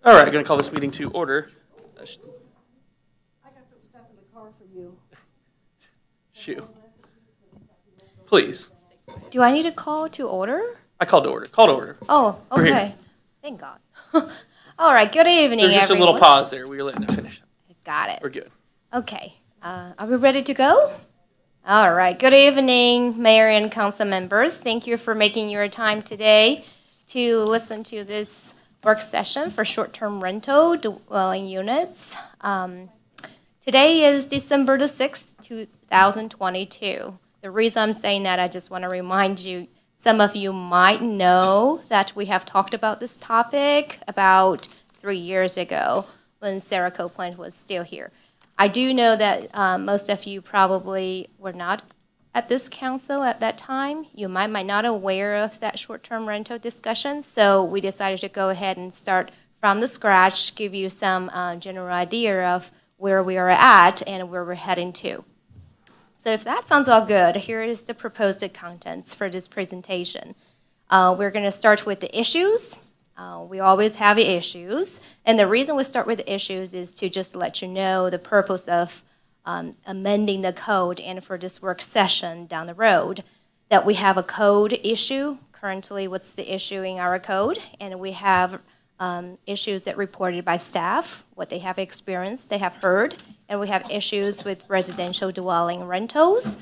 All right, going to call this meeting to order. I got some stuff in the car for you. Shoot. Please. Do I need to call to order? I called to order. Call to order. Oh, We're here. okay. Thank God. All right, good evening, There's just everyone. a little pause there. We were letting it finish. Got it. We're good. Okay. Are we ready to go? All right. Good evening, Mayor and Council members. Thank you for making your time today to listen to this work session for short-term rental dwelling units. Today is December the 6th, 2022. The reason I'm saying that, I just want to remind you, some of you might know that we have talked about this topic about 3 years ago when Sarah Copeland was still here. I do know that most of you probably were not at this council at that time. You might not aware of that short-term rental discussion, so we decided to go ahead and start from the scratch, give you some general idea of where we are at and where we're heading to. So if that sounds all good, here is the proposed contents for this presentation. We're going to start with the issues. We always have issues, and the reason we start with the issues is to just let you know the purpose of amending the code and for this work session down the road, that we have a code issue. Currently, what's the issue in our code? And we have issues that reported by staff, what they have experienced, they have heard, and we have issues with residential dwelling rentals.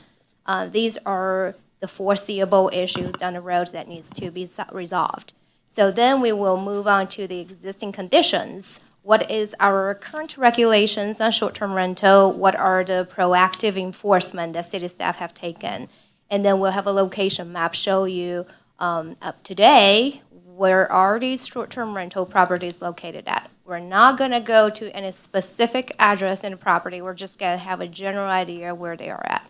These are the foreseeable issues down the road that needs to be resolved. So then we will move on to the existing conditions. What is our current regulations on short-term rental? What are the proactive enforcement that city staff have taken? And then we'll have a location map show you up today where are these short-term rental properties located at. We're not going to go to any specific address in the property. We're just going to have a general idea where they are at.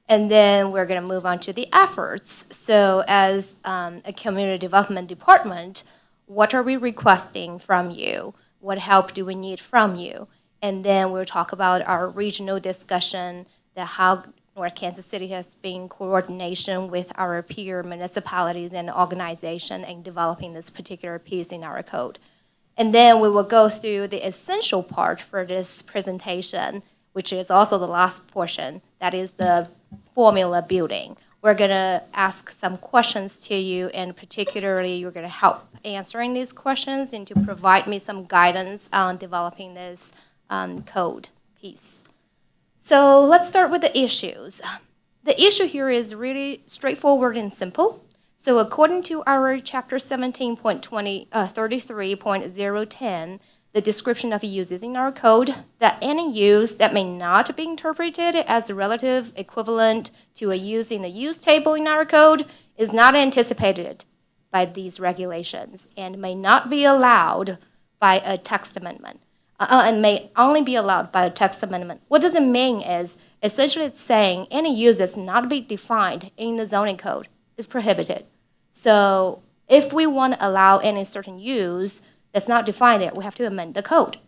And then we're going to move on to the efforts. So as a community development department, what are we requesting from you? What help do we need from you? And then we'll talk about our regional discussion, that how North Kansas City has been in coordination with our peer municipalities and organization in developing this particular piece in our code. And then we will go through the essential part for this presentation, which is also the last portion, that is the formula building. We're going to ask some questions to you, and particularly you're going to help answering these questions and to provide me some guidance on developing this code piece. So let's start with the issues. The issue here is really straightforward and simple. So according to our chapter 17.33.010, the description of uses in our code, that any use that may not be interpreted as a relative equivalent to a use in the use table in our code is not anticipated by these regulations and may not be allowed by a text amendment, and may only be allowed by a text amendment. What does it mean is, essentially it's saying any use that's not be defined in the zoning code is prohibited. So if we want to allow any certain use that's not defined there, we have to amend the code.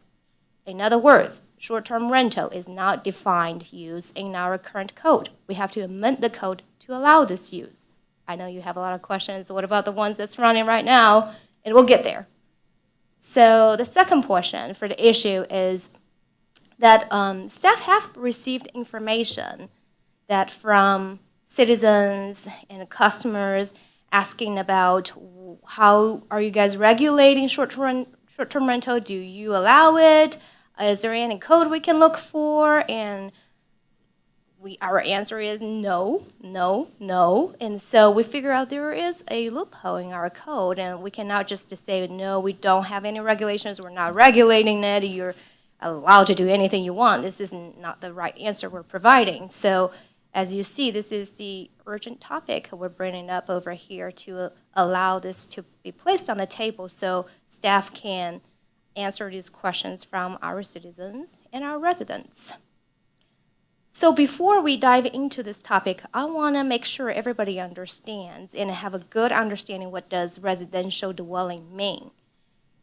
In other words, short-term rental is not defined use in our current code. We have to amend the code to allow this use. I know you have a lot of questions. What about the ones that's running right now? And we'll get there. So the second portion for the issue is that staff have received information that from citizens and customers asking about how are you guys regulating short-term rental? Do you allow it? Is there any code we can look for? And our answer is no, no, no. And so we figure out there is a loophole in our code, and we cannot just say, no, we don't have any regulations, we're not regulating it, you're allowed to do anything you want. This is not the right answer we're providing. So as you see, this is the urgent topic we're bringing up over here to allow this to be placed on the table so staff can answer these questions from our citizens and our residents. So before we dive into this topic, I want to make sure everybody understands and have a good understanding what does residential dwelling mean.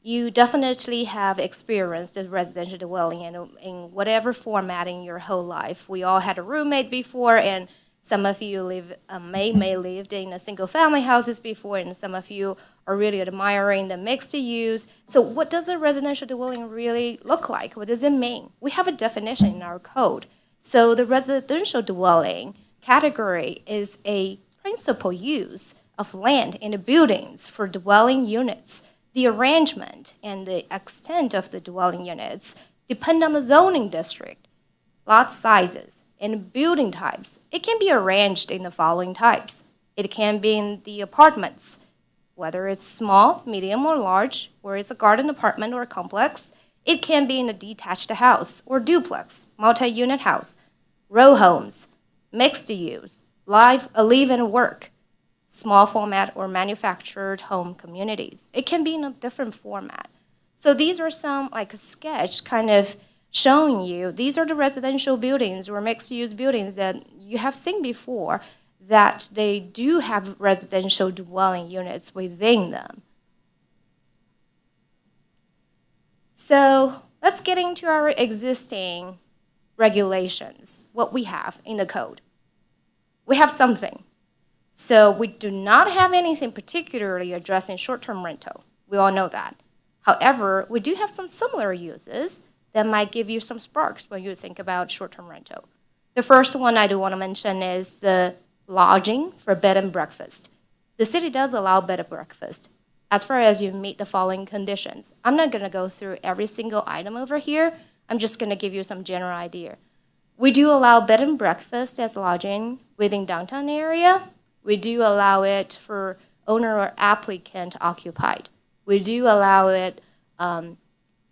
You definitely have experienced a residential dwelling in whatever format in your whole life. We all had a roommate before, and Some of you may lived in a single-family houses before, and some of you are really admiring the mixed use. So what does a residential dwelling really look like? What does it mean? We have a definition in our code. So the residential dwelling category is a principal use of land in the buildings for dwelling units. The arrangement and the extent of the dwelling units depend on the zoning district, lot sizes, and building types. It can be arranged in the following types. It can be in the apartments, whether it's small, medium, or large, or it's a garden apartment or a complex. It can be in a detached house or duplex, multi-unit house, row homes, mixed use, live and work, small format or manufactured home communities. It can be in a different format. So these are some, like a sketch kind of showing you, these are the residential buildings or mixed-use buildings that you have seen before, that they do have residential dwelling units within them. So let's get into our existing regulations, what we have in the code. We have something. So we do not have anything particularly addressing short-term rental. We all know that. However, we do have some similar uses that might give you some sparks when you think about short-term rental. The first one I do want to mention is the lodging for bed and breakfast. The city does allow bed and breakfast as far as you meet the following conditions. I'm not going to go through every single item over here. I'm just going to give you some general idea. We do allow bed and breakfast as lodging within downtown area. We do allow it for owner or applicant occupied. We do allow it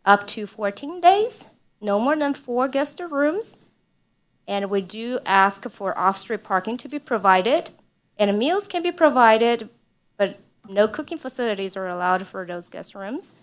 up to 14 days, no more than 4 guest rooms, and we do ask for off-street parking to be provided, and meals can be provided, but no cooking facilities are allowed for those guest rooms.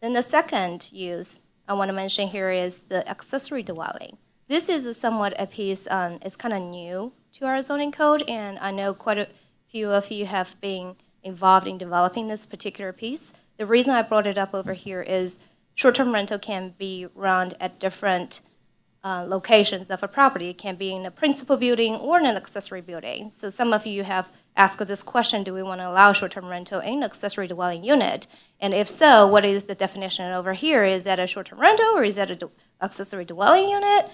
Then the second use I want to mention here is the accessory dwelling. This is somewhat a piece, it's kind of new to our zoning code, and I know quite a few of you have been involved in developing this particular piece. The reason I brought it up over here is short-term rental can be run at different locations of a property. It can be in a principal building or in an accessory building. So some of you have asked this question, do we want to allow short-term rental in an accessory dwelling unit? And if so, what is the definition over here? Is that a short-term rental or is that an accessory dwelling unit?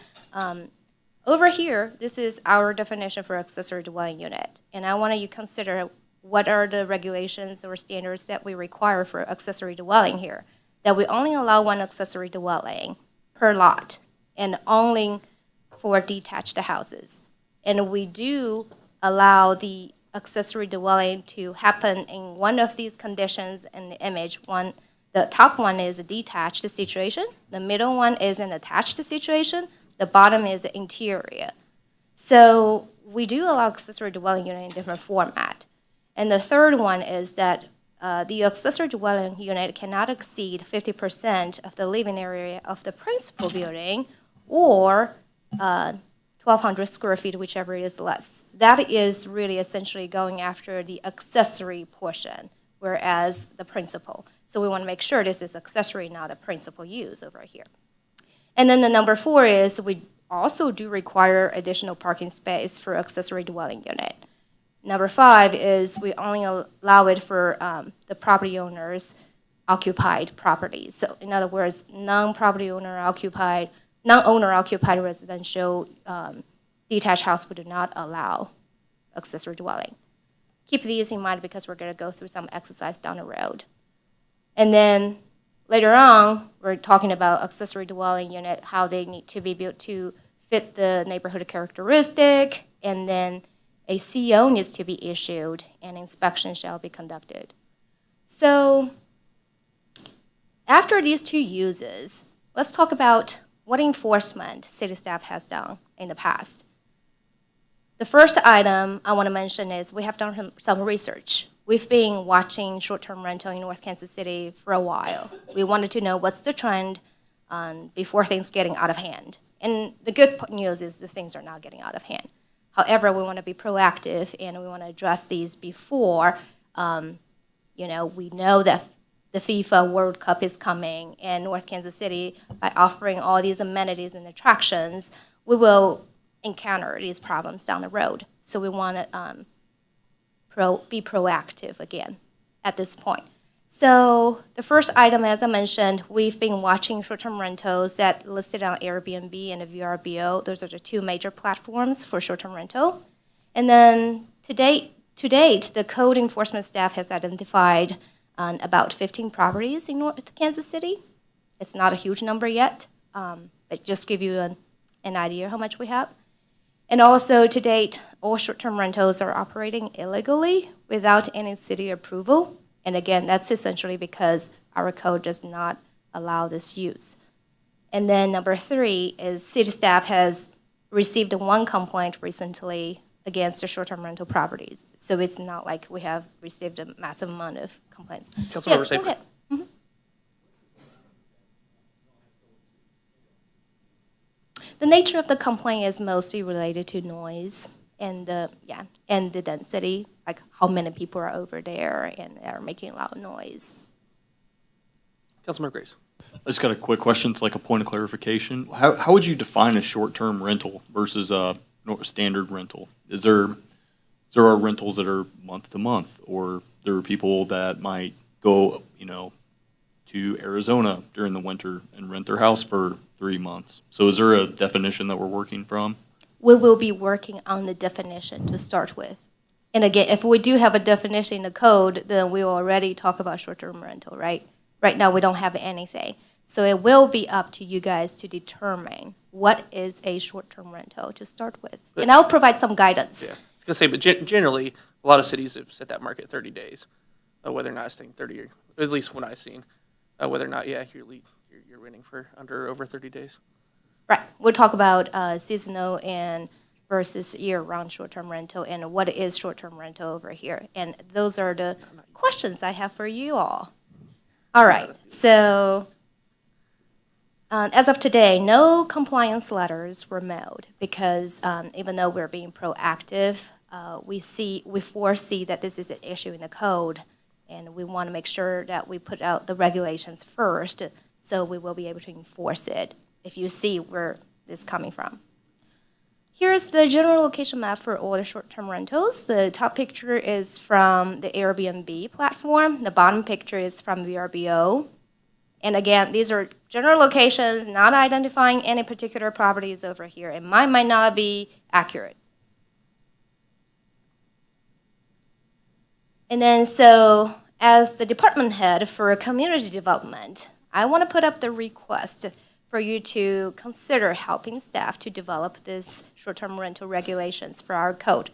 Over here, this is our definition for accessory dwelling unit. And I want you to consider what are the regulations or standards that we require for accessory dwelling here. That we only allow one accessory dwelling per lot and only for detached houses. And we do allow the accessory dwelling to happen in one of these conditions in the image. One, the top one is a detached situation, the middle one is an attached situation, the bottom is interior. So we do allow accessory dwelling unit in different format. And the third one is that the accessory dwelling unit cannot exceed 50% of the living area of the principal building or 1,200 square feet, whichever is less. That is really essentially going after the accessory portion, whereas the principal. So we want to make sure this is accessory, not a principal use over here. And then the number 4 is we also do require additional parking space for accessory dwelling unit. Number 5 is we only allow it for the property owners occupied properties. So in other words, non-owner occupied residential detached house we do not allow accessory dwelling. Keep these in mind because we're going to go through some exercise down the road. And then later on, we're talking about accessory dwelling unit, how they need to be built to fit the neighborhood characteristic, and then a CO needs to be issued and inspection shall be conducted. So after these 2 uses, let's talk about what enforcement city staff has done in the past. The first item I want to mention is we have done some research. We've been watching short-term rental in North Kansas City for a while. We wanted to know what's the trend before things getting out of hand. And the good news is the things are not getting out of hand. However, we want to be proactive and we want to address these before, we know that the FIFA World Cup is coming and North Kansas City, by offering all these amenities and attractions, we will encounter these problems down the road. So we want to be proactive again at this point. So the first item, as I mentioned, we've been watching short-term rentals that listed on Airbnb and the VRBO. Those are the two major platforms for short-term rental. And then to date, the code enforcement staff has identified about 15 properties in North Kansas City. It's not a huge number yet, but just give you an idea how much we have. And also, to date, all short-term rentals are operating illegally without any city approval. And again, that's essentially because our code does not allow this use. And then number 3 is city staff has received one complaint recently against the short-term rental properties. So it's not like we have received a massive amount of complaints. Councilmember Go Safer. ahead. Mhm. The nature of the complaint is mostly related to noise and the density, like how many people are over there and are making loud noise. Councilmember Grace. I just got a quick question. It's like a point of clarification. How would you define a short-term rental versus a standard rental? Is there rentals that are month to month, or there are people that might go, to Arizona during the winter and rent their house for 3 months? So is there a definition that we're working from? We will be working on the definition to start with. And again, if we do have a definition in the code, then we will already talk about short-term rental, right? Right now, we don't have anything. So it will be up to you guys to determine what is a short-term rental to start with. And I'll provide some guidance. Yeah, I was gonna say, but generally, a lot of cities have set that market 30 days, whether or not it's staying 30, or at least when I've seen, whether or not, you're renting for over 30 days. Right. We'll talk about seasonal and versus year-round short-term rental and what is short-term rental over here. And those are the questions I have for you all. All right. So as of today, no compliance letters were mailed because even though we're being proactive, we foresee that this is an issue in the code, and we want to make sure that we put out the regulations first, so we will be able to enforce it if you see where this is coming from. Here's the general location map for all the short-term rentals. The top picture is from the Airbnb platform. The bottom picture is from VRBO. And again, these are general locations, not identifying any particular properties over here. And mine might not be accurate. And then so as the department head for community development, I want to put up the request for you to consider helping staff to develop this short-term rental regulations for our code,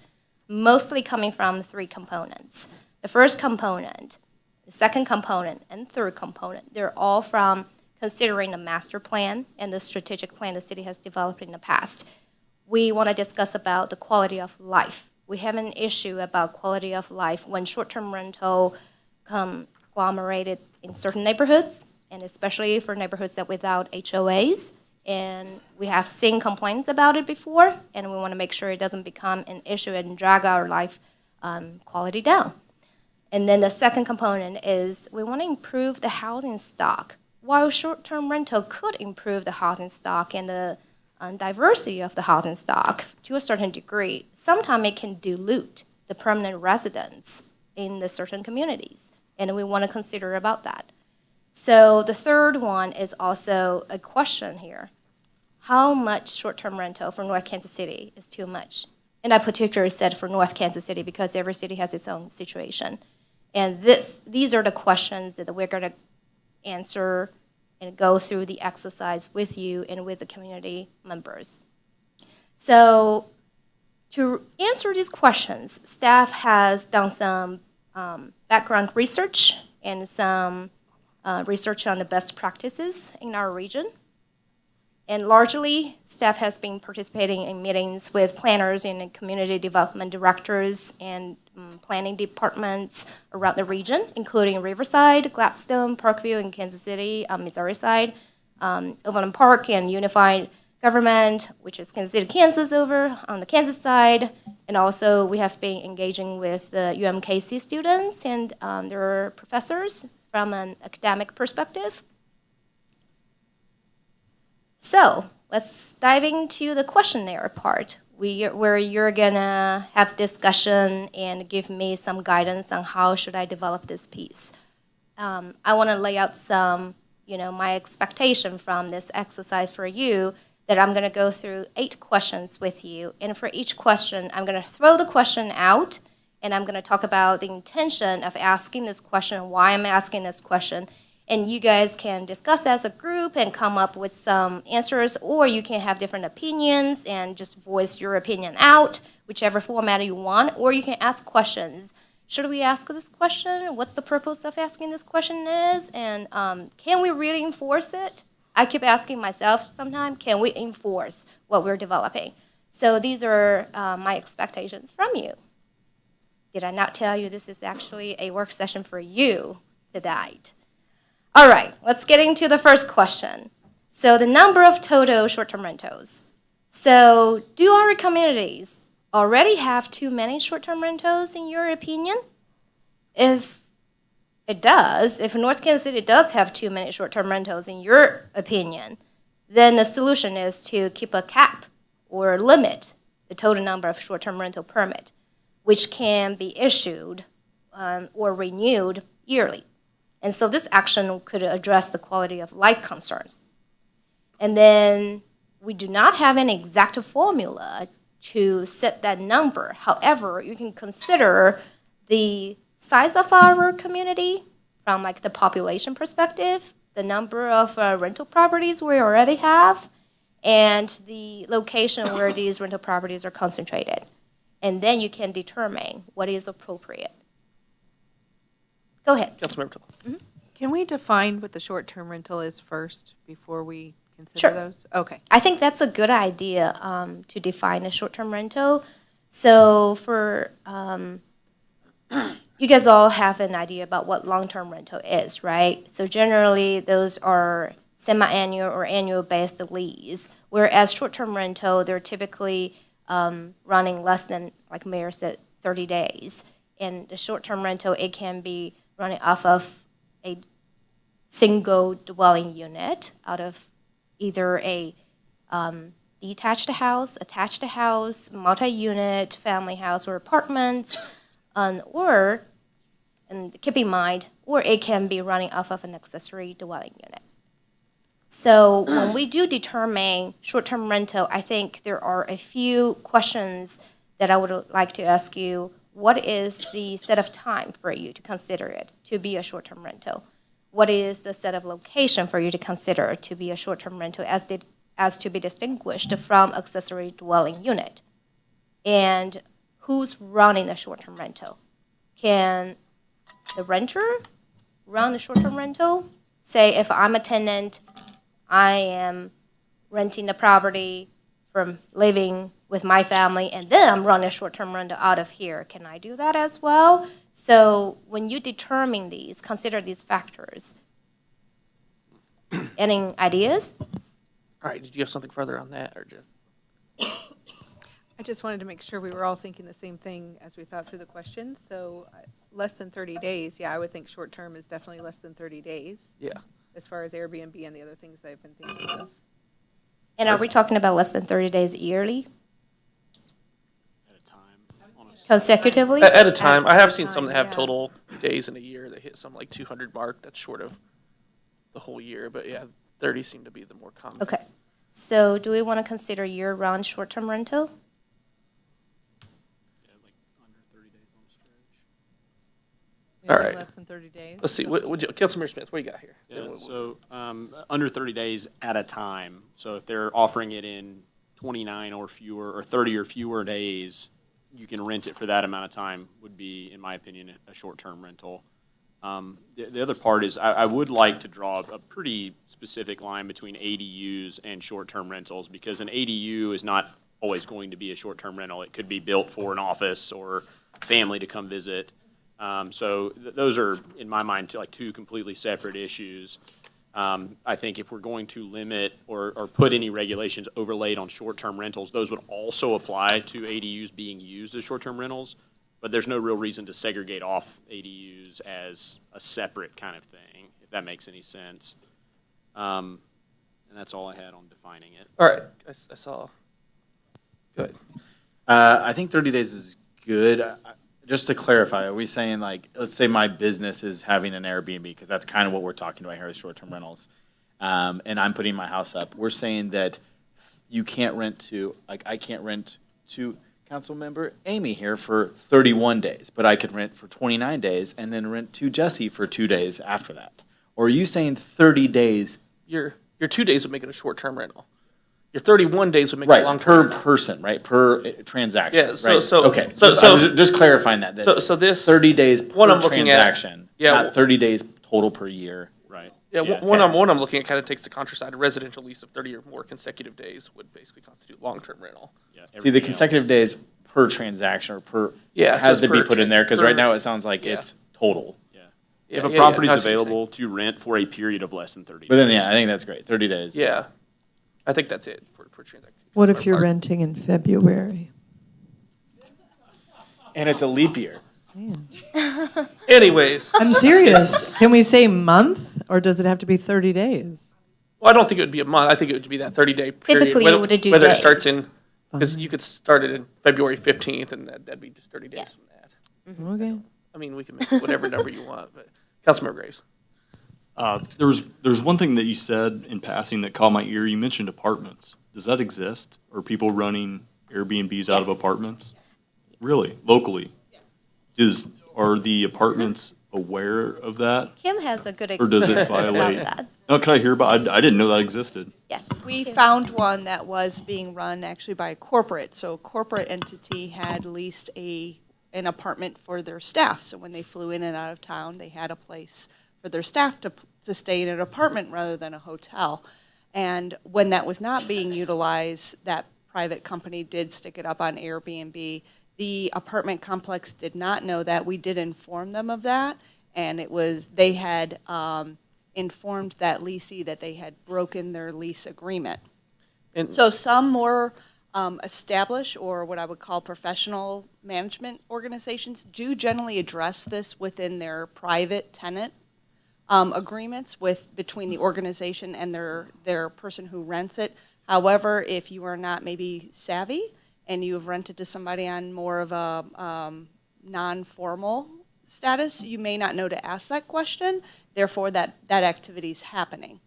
mostly coming from 3 components. The first component, the second component, and third component, they're all from considering the master plan and the strategic plan the city has developed in the past. We want to discuss about the quality of life. We have an issue about quality of life when short-term rental conglomerated in certain neighborhoods, and especially for neighborhoods that without HOAs. And we have seen complaints about it before, and we want to make sure it doesn't become an issue and drag our life quality down. And then the second component is we want to improve the housing stock. While short-term rental could improve the housing stock and the diversity of the housing stock to a certain degree, sometimes it can dilute the permanent residents in the certain communities, and we want to consider about that. So the third one is also a question here. How much short-term rental for North Kansas City is too much? And I particularly said for North Kansas City because every city has its own situation. And these are the questions that we're going to answer and go through the exercise with you and with the community members. So to answer these questions, staff has done some background research and some research on the best practices in our region. And largely, staff has been participating in meetings with planners and community development directors and planning departments around the region, including Riverside, Gladstone, Parkview, and Kansas City, Missouri side, Overland Park, and Unified Government, which is Kansas City, Kansas over on the Kansas side. And also, we have been engaging with the UMKC students and their professors from an academic perspective. So let's dive into the questionnaire part, where you're gonna have discussion and give me some guidance on how should I develop this piece. I want to lay out some, my expectation from this exercise for you, that I'm going to go through 8 questions with you. And for each question, I'm going to throw the question out, and I'm going to talk about the intention of asking this question, why I'm asking this question. And you guys can discuss as a group and come up with some answers, or you can have different opinions and just voice your opinion out, whichever format you want, or you can ask questions. Should we ask this question? What's the purpose of asking this question is? And can we really enforce it? I keep asking myself sometimes, can we enforce what we're developing? So these are my expectations from you. Did I not tell you this is actually a work session for you tonight? All right, let's get into the first question. So the number of total short-term rentals. So do our communities already have too many short-term rentals in your opinion? If it does, if North Kansas City does have too many short-term rentals in your opinion, then the solution is to keep a cap or limit the total number of short-term rental permit, which can be issued or renewed yearly. And so this action could address the quality of life concerns. And then we do not have an exact formula to set that number. However, you can consider the size of our community from like the population perspective, the number of rental properties we already have, and the location where these rental properties are concentrated. And then you can determine what is appropriate. Go ahead. Councilmember Tola. Can we define what the short-term rental is first before we consider Sure. those? Okay. I think that's a good idea to define a short-term rental. So for you guys all have an idea about what long-term rental is, right? So generally, those are semi-annual or annual-based lease, whereas short-term rental, they're typically running less than, like Mayor said, 30 days. And the short-term rental, it can be running off of a single dwelling unit out of either a detached house, attached house, multi-unit, family house, or apartments, or, and keep in mind, or it can be running off of an accessory dwelling unit. So when we do determine short-term rental, I think there are a few questions that I would like to ask you. What is the set of time for you to consider it to be a short-term rental? What is the set of location for you to consider to be a short-term rental as to be distinguished from accessory dwelling unit? And who's running the short-term rental? Can the renter run the short-term rental? Say if I'm a tenant, I am renting the property from living with my family, and then I'm running a short-term rental out of here. Can I do that as well? So when you determine these, consider these factors. Any ideas? All right, did you have something further on that, or just? I just wanted to make sure we were all thinking the same thing as we thought through the questions. So less than 30 days, yeah, I would think short-term is definitely less than 30 days Yeah. as far as Airbnb and the other things I've been thinking of. And are we talking about less than 30 days yearly, At a time. consecutively? At a time, I have seen time, some that have yeah. total days in a year that hit some like 200 mark. That's short of the whole year, but yeah, 30 seem to be the more common. Okay. So do we want to consider year-round short-term rental? Yeah, like under 30 days on a stretch. All Maybe right. less than 30 days. Let's see. Councilmember Smith, what do you got here? Yeah, so under 30 days at a time. So if they're offering it in 29 or fewer, or 30 or fewer days, you can rent it for that amount of time would be, in my opinion, a short-term rental. The other part is I would like to draw a pretty specific line between ADUs and short-term rentals, because an ADU is not always going to be a short-term rental. It could be built for an office or family to come visit. So those are, in my mind, like two completely separate issues. I think if we're going to limit or put any regulations overlaid on short-term rentals, those would also apply to ADUs being used as short-term rentals. But there's no real reason to segregate off ADUs as a separate kind of thing, if that makes any sense. And And that's all I had on defining it. All right, I saw. Go ahead. I think 30 days is good. Just to clarify, are we saying like, let's say my business is having an Airbnb, because that's kind of what we're talking about here with short-term rentals, and I'm putting my house up. We're saying that you can't rent to, like, I can't rent to council member Amy here for 31 days, but I could rent for 29 days and then rent to Jesse for 2 days after that. Or are you saying 30 days? Your 2 days would make it a short-term rental. Your 31 days would make it a Right, long-term. per person, right, per transaction, Yeah, so- right? so- Okay, so- I was just clarifying that. So this. 30 days What per I'm looking at- transaction, yeah, not 30 days total per year. Right. Yeah, Yeah, one okay. I'm looking at kind of takes the contra side. A residential lease of 30 or more consecutive days would basically constitute long-term rental. Yeah, See, the everything else. consecutive days per transaction or per, Yeah, so has it's to be per put in there, because right per- now it sounds like yeah. it's total. Yeah. Yeah, If a yeah, yeah, property I is see what you're saying. available to rent for a period of less than 30 But then, days. yeah, I think that's great, 30 days. Yeah, I think that's it for transaction. What if you're Park. renting in February? And it's a leap year. Man. Anyways, I'm serious. Can we say month, or does it have to be 30 days? well, I don't think it would be a month. I think it would be that 30-day period. Typically, whether, you would do whether it days. starts in, because you could start it in February 15th, and that'd be just 30 days Yeah. from that. Okay. I mean, we can make it whatever number you want, but Councilmember Graves. There's one thing that you said in passing that caught my ear. You mentioned apartments. Does that exist? Are people running Airbnbs out of Yes. apartments? Really, locally? Are the apartments aware of that? Kim has a good Or does it experience about violate? that. No, can I hear about, I didn't know that existed. Yes. We Kim. found one that was being run actually by a corporate. So a corporate entity had leased an apartment for their staff. So when they flew in and out of town, they had a place for their staff to stay in an apartment rather than a hotel. And when that was not being utilized, that private company did stick it up on Airbnb. The apartment complex did not know that. We did inform them of that. And they had informed that leasee that they had broken their lease agreement. And So some more established, or what I would call professional management organizations, do generally address this within their private tenant agreements between the organization and their person who rents it. However, if you are not maybe savvy and you have rented to somebody on more of a non-formal status, you may not know to ask that question. Therefore, that activity is happening,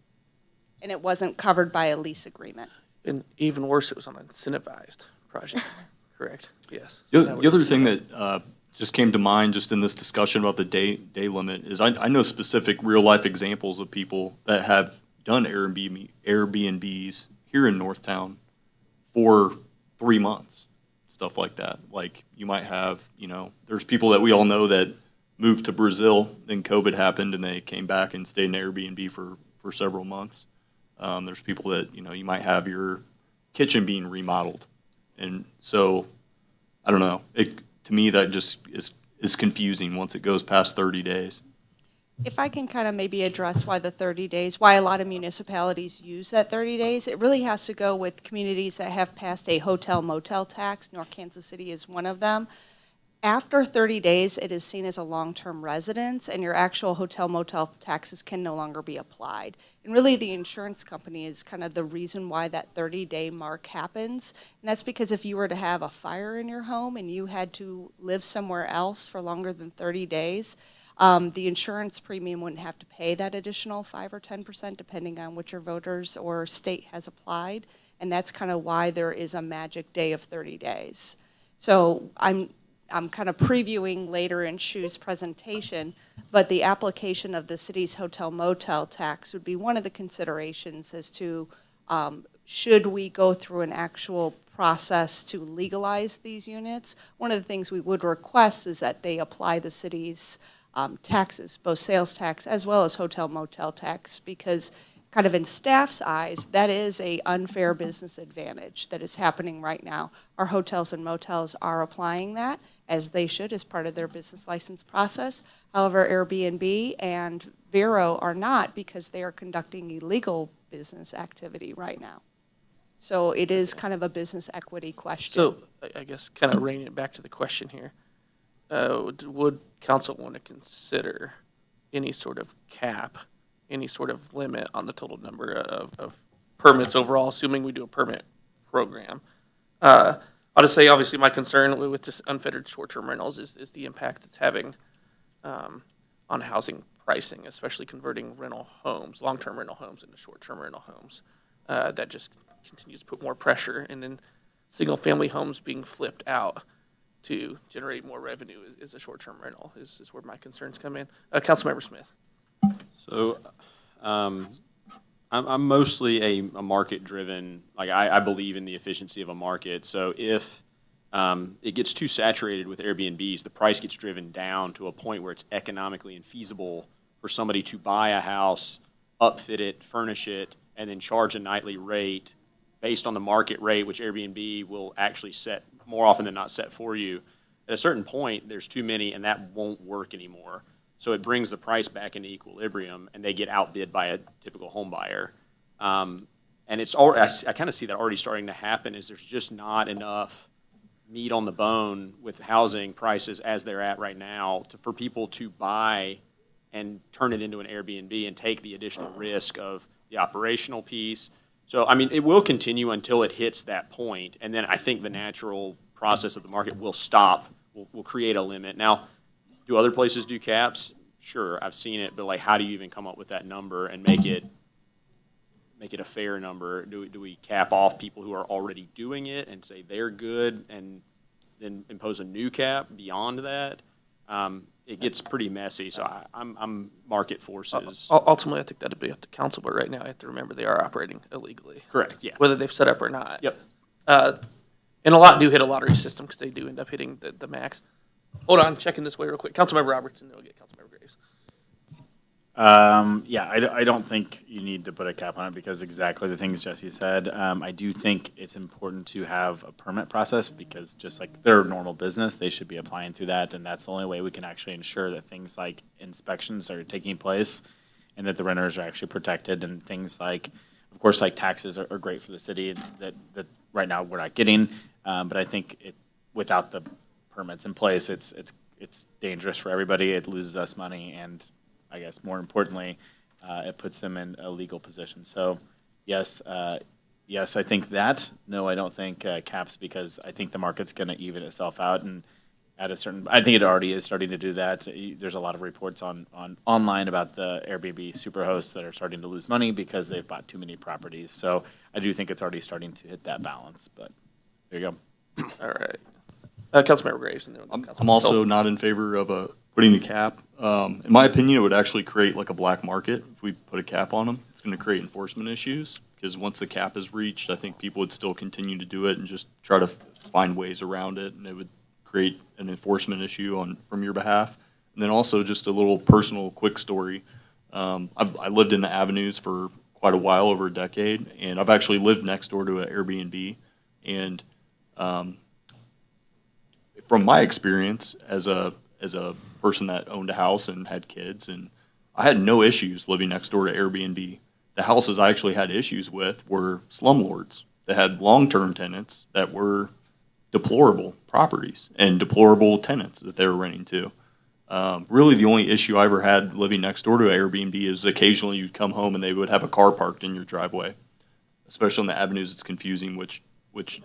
and it wasn't covered by a lease agreement. And even worse, it was on an incentivized project, correct? Yes. The So that the other was thing incentivized. that just came to mind just in this discussion about the day limit is I know specific real-life examples of people that have done Airbnbs here in Northtown for 3 months, stuff like that. Like you might have, there's people that we all know that moved to Brazil, then COVID happened, and they came back and stayed in Airbnb for several months. There's people that, you might have your kitchen being remodeled. And so, I don't know, to me, that just is confusing once it goes past 30 days. If I can kind of maybe address why the 30 days, why a lot of municipalities use that 30 days, it really has to go with communities that have passed a hotel motel tax. North Kansas City is one of them. After 30 days, it is seen as a long-term residence, and your actual hotel motel taxes can no longer be applied. And really, the insurance company is kind of the reason why that 30-day mark happens. And that's because if you were to have a fire in your home and you had to live somewhere else for longer than 30 days, the insurance premium wouldn't have to pay that additional 5 or 10%, depending on which your voters or state has applied. And that's kind of why there is a magic day of 30 days. So I'm kind of previewing later in Shu's presentation, but the application of the city's hotel motel tax would be one of the considerations as to should we go through an actual process to legalize these units. One of the things we would request is that they apply the city's taxes, both sales tax as well as hotel motel tax, because kind of in staff's eyes, that is a unfair business advantage that is happening right now. Our hotels and motels are applying that, as they should, as part of their business license process. However, Airbnb and Vero are not, because they are conducting illegal business activity right now. So it is kind of a business equity question. So I guess kind of reining it back to the question here, would council want to consider any sort of cap, any sort of limit on the total number of permits overall, assuming we do a permit program. I'll just say, obviously, my concern with this unfettered short-term rentals is the impact it's having on housing pricing, especially converting rental homes, long-term rental homes into short-term rental homes. That just continues to put more pressure, and then single-family homes being flipped out to generate more revenue is a short-term rental, is where my concerns come in. Councilmember Smith. So, I'm mostly a market-driven, like, I believe in the efficiency of a market. So if it gets too saturated with Airbnbs, the price gets driven down to a point where it's economically infeasible for somebody to buy a house, upfit it, furnish it, and then charge a nightly rate based on the market rate, which Airbnb will actually set more often than not set for you. At a certain point, there's too many, and that won't work anymore. So it brings the price back into equilibrium, and they get outbid by a typical home buyer. And it's already, I kind of see that already starting to happen, is there's just not enough meat on the bone with housing prices as they're at right now for people to buy and turn it into an Airbnb and take the additional risk of the operational piece. So, I mean, it will continue until it hits that point, and then I think the natural process of the market will stop, will create a limit. Now, do other places do caps? Sure, I've seen it, but like, how do you even come up with that number and make it a fair number? Do we cap off people who are already doing it and say they're good, and then impose a new cap beyond that? It gets pretty messy, so I'm market forces. Ultimately, I think that'd be up to council, but right now, I have to remember they are operating illegally, Correct, yeah. whether they've set up or not. Yep. And a lot do hit a lottery system because they do end up hitting the max. Hold on, checking this way real quick. Councilmember Robertson, then we'll get Councilmember Graves. I don't think you need to put a cap on it because exactly the things Jesse said. I do think it's important to have a permit process because just like their normal business, they should be applying through that. And that's the only way we can actually ensure that things like inspections are taking place and that the renters are actually protected, and things like, of course, like taxes are great for the city that right now we're not getting. But I think without the permits in place, it's dangerous for everybody. It loses us money, and I guess more importantly, it puts them in a legal position. So, yes, I think that. No, I don't think caps, because I think the market's going to even itself out, and at a certain, I think it already is starting to do that. There's a lot of reports online about the Airbnb superhosts that are starting to lose money because they've bought too many properties. So I do think it's already starting to hit that balance. But there you go. All right. Councilmember Graves, and then we'll go I'm also not in favor of putting a cap. In my opinion, it would actually create like a black market if we put a cap on them. It's going to create enforcement issues, because once the cap is reached, I think people would still continue to do it and just try to find ways around it, and it would create an enforcement issue from your behalf. And then also just a little personal quick story. I lived in the Avenues for quite a while, over a decade, and I've actually lived next door to an Airbnb. And from my experience as a person that owned a house and had kids, and I had no issues living next door to Airbnb. The houses I actually had issues with were slumlords that had long-term tenants that were deplorable properties and deplorable tenants that they were renting to. Really, the only issue I ever had living next door to Airbnb is occasionally you'd come home and they would have a car parked in your driveway. Especially on the Avenues, it's confusing which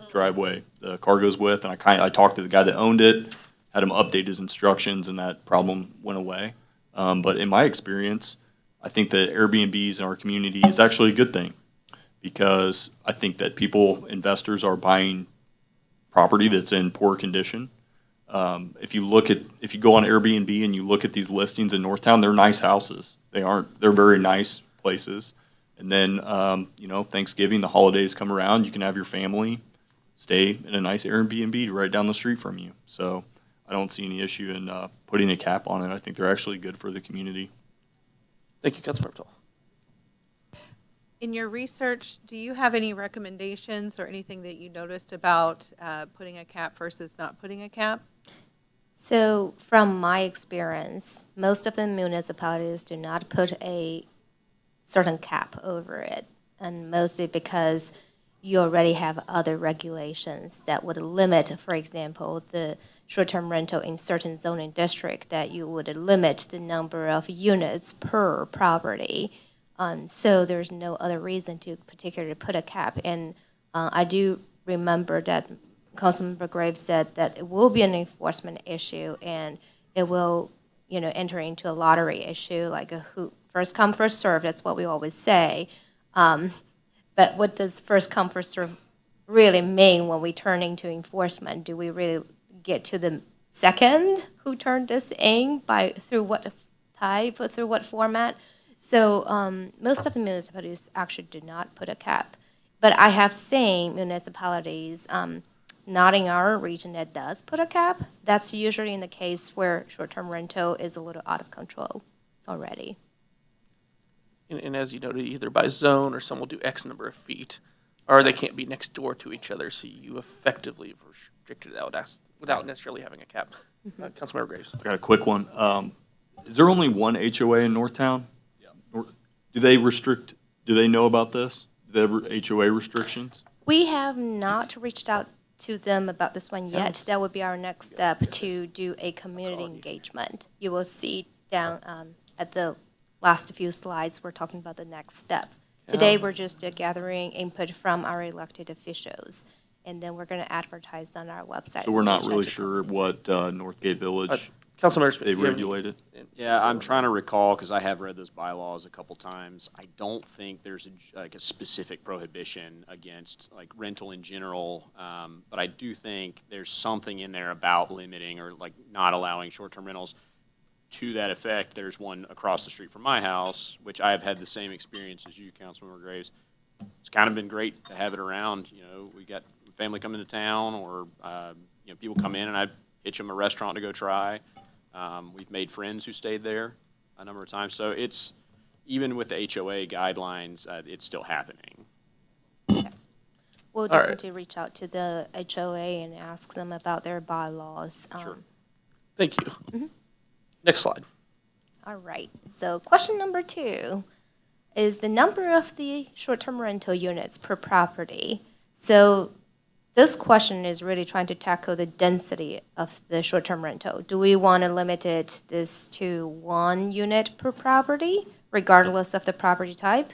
driveway the car goes with. And I talked to the guy that owned it, had him update his instructions, and that problem went away. But in my experience, I think that Airbnbs in our community is actually a good thing, because I think that investors are buying property that's in poor condition. If you go on Airbnb and you look at these listings in Northtown, they're nice houses. They're very nice places. And then, Thanksgiving, the holidays come around, you can have your family stay in a nice Airbnb right down the street from you. So I don't see any issue in putting a cap on it. I think they're actually good for the community. Thank you, Councilmember Toll. In your research, do you have any recommendations or anything that you noticed about putting a cap versus not putting a cap? So from my experience, most of the municipalities do not put a certain cap over it, and mostly because you already have other regulations that would limit, for example, the short-term rental in certain zoning district, that you would limit the number of units per property. So there's no other reason to particularly put a cap. And I do remember that Councilmember Graves said that it will be an enforcement issue and it will, enter into a lottery issue, like a who, first come, first serve. That's what we always say. But what does first come, first serve really mean when we turn into enforcement? Do we really get to the second who turned this in through what type, or through what format? So most of the municipalities actually do not put a cap. But I have seen municipalities, not in our region, that does put a cap. That's usually in the case where short-term rental is a little out of control already. And as you noted, either by zone or some will do X number of feet, or they can't be next door to each other, so you effectively have restricted it out without necessarily having a cap. Councilmember Graves. I got a quick one. Is there only one HOA in Northtown? Yeah. Do they know about this? Do they have HOA restrictions? We have not reached out to them about this one yet. That would be our next step to do a community engagement. You will see down at the last few slides, we're talking about the next step. Today, we're just gathering input from our elected officials, and then we're going to advertise on our website. So we're not really sure what Northgate Village, Councilmember Smith. they you have- regulated? Yeah, I'm trying to recall, because I have read those bylaws a couple times. I don't think there's a specific prohibition against like rental in general, but I do think there's something in there about limiting or like not allowing short-term rentals. To that effect, there's one across the street from my house, which I have had the same experience as you, Councilmember Graves. It's kind of been great to have it around. We got family coming to town, or people come in and I hitch them a restaurant to go try. We've made friends who stayed there a number of times. So it's, even with the HOA guidelines, it's still happening. We'll All right. definitely reach out to the HOA and ask them about their bylaws. Sure. Thank you. Next slide. All right. So question number 2 is the number of the short-term rental units per property. So this question is really trying to tackle the density of the short-term rental. Do we want to limit this to 1 unit per property, regardless of the property type?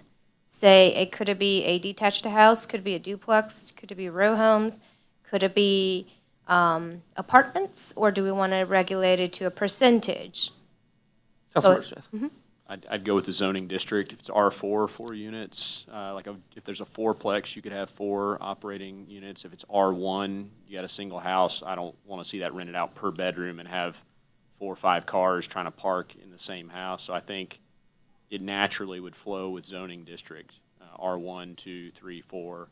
Say, it could be a detached house, could be a duplex, could it be row homes, could it be apartments, or do we want to regulate it to a percentage? Councilmember Smith. I'd go with the zoning district. If it's R4, 4 units, if there's a fourplex, you could have 4 operating units. If it's R1, you got a single house, I don't want to see that rented out per bedroom and have 4 or 5 cars trying to park in the same house. So I think it naturally would flow with zoning district, R1, 2, 3, 4,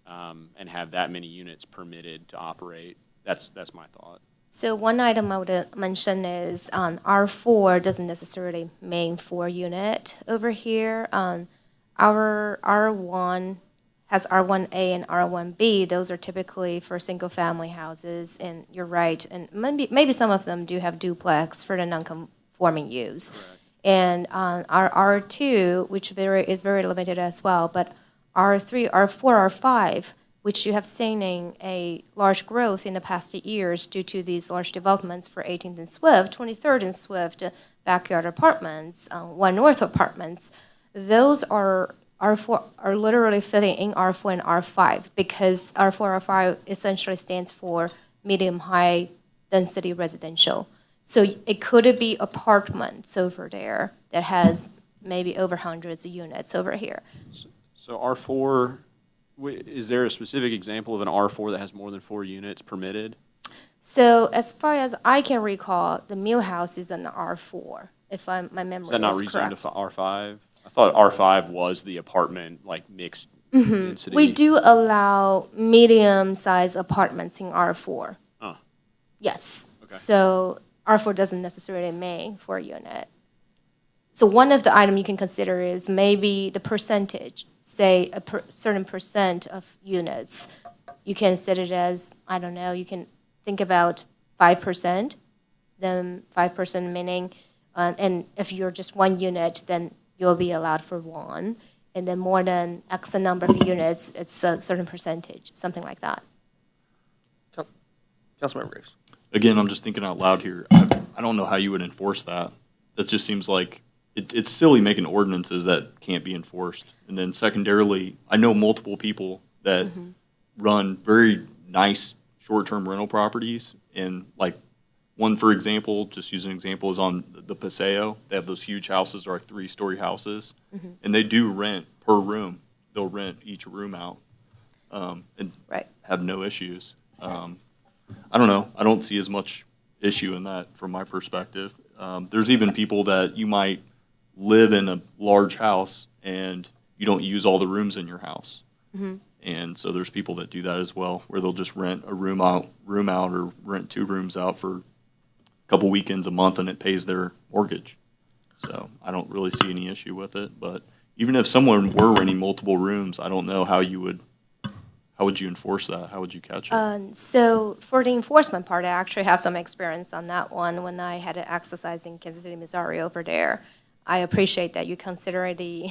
and have that many units permitted to operate. That's my thought. So one item I would mention is R4 doesn't necessarily mean 4 unit over here. Our R1 has R1A and R1B. Those are typically for single-family houses, and you're right. And maybe some of them do have duplex for the non-conforming use. Correct. And our R2, which is very limited as well, but R3, R4, R5, which you have seen in a large growth in the past years due to these large developments for 18th and Swift, 23rd and Swift, backyard apartments, One North apartments. Those are R4 are literally fitting in R4 and R5 because R4, R5 essentially stands for medium-high density residential. So it could be apartments over there that has maybe over hundreds of units over here. So R4, is there a specific example of an R4 that has more than 4 units permitted? So as far as I can recall, the Mill House is an R4, if my memory Is that not is rezoned to correct. R5? I thought R5 was the apartment, like mixed density. Mm-hmm. We do allow medium-sized apartments in R4. Oh. Yes. Okay. So R4 doesn't necessarily mean 4 unit. So one of the item you can consider is maybe the percentage, say certain percent of units. You can set it as, I don't know, you can think about 5%, then 5% meaning, and if you're just 1 unit, then you'll be allowed for 1. And then more than X number of units, it's a certain percentage, something like that. Councilmember Graves. Again, I'm just thinking out loud here. I don't know how you would enforce that. That just seems like it's silly making ordinances that can't be enforced. And then secondarily, I know multiple people that run very nice short-term rental properties, and like one, for example, just use an example, is on the Paseo. They have those huge houses, or like 3-story houses, and they do rent per room. They'll rent each room out, and Right. have no issues. I don't know. I don't see as much issue in that from my perspective. There's even people that you might live in a large house and you don't use all the rooms in your house. And so there's people that do that as well, where they'll just rent a room out, or rent 2 rooms out for a couple weekends a month, and it pays their mortgage. So I don't really see any issue with it. But even if someone were renting multiple rooms, I don't know how would you enforce that? How would you catch it? So for the enforcement part, I actually have some experience on that one when I had an exercise in Kansas City, Missouri over there. I appreciate that you consider the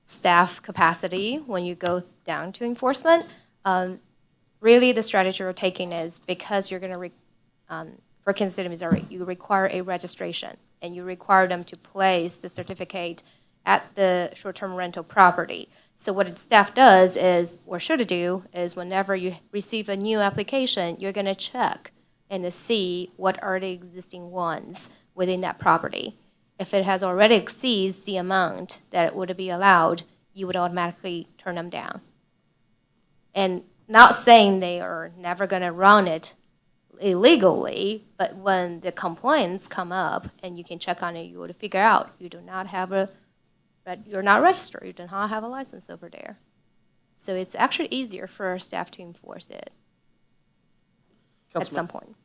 staff capacity when you go down to enforcement. Really, the strategy we're taking is because you're going to, for Kansas City, Missouri, you require a registration, and you require them to place the certificate at the short-term rental property. So what the staff does is, or should do, is whenever you receive a new application, you're going to check and to see what are the existing ones within that property. If it has already exceeds the amount that would be allowed, you would automatically turn them down. And not saying they are never going to run it illegally, but when the complaints come up and you can check on it, you would figure out you do not have you're not registered, you do not have a license over there. So it's actually easier for our staff to enforce it at some point.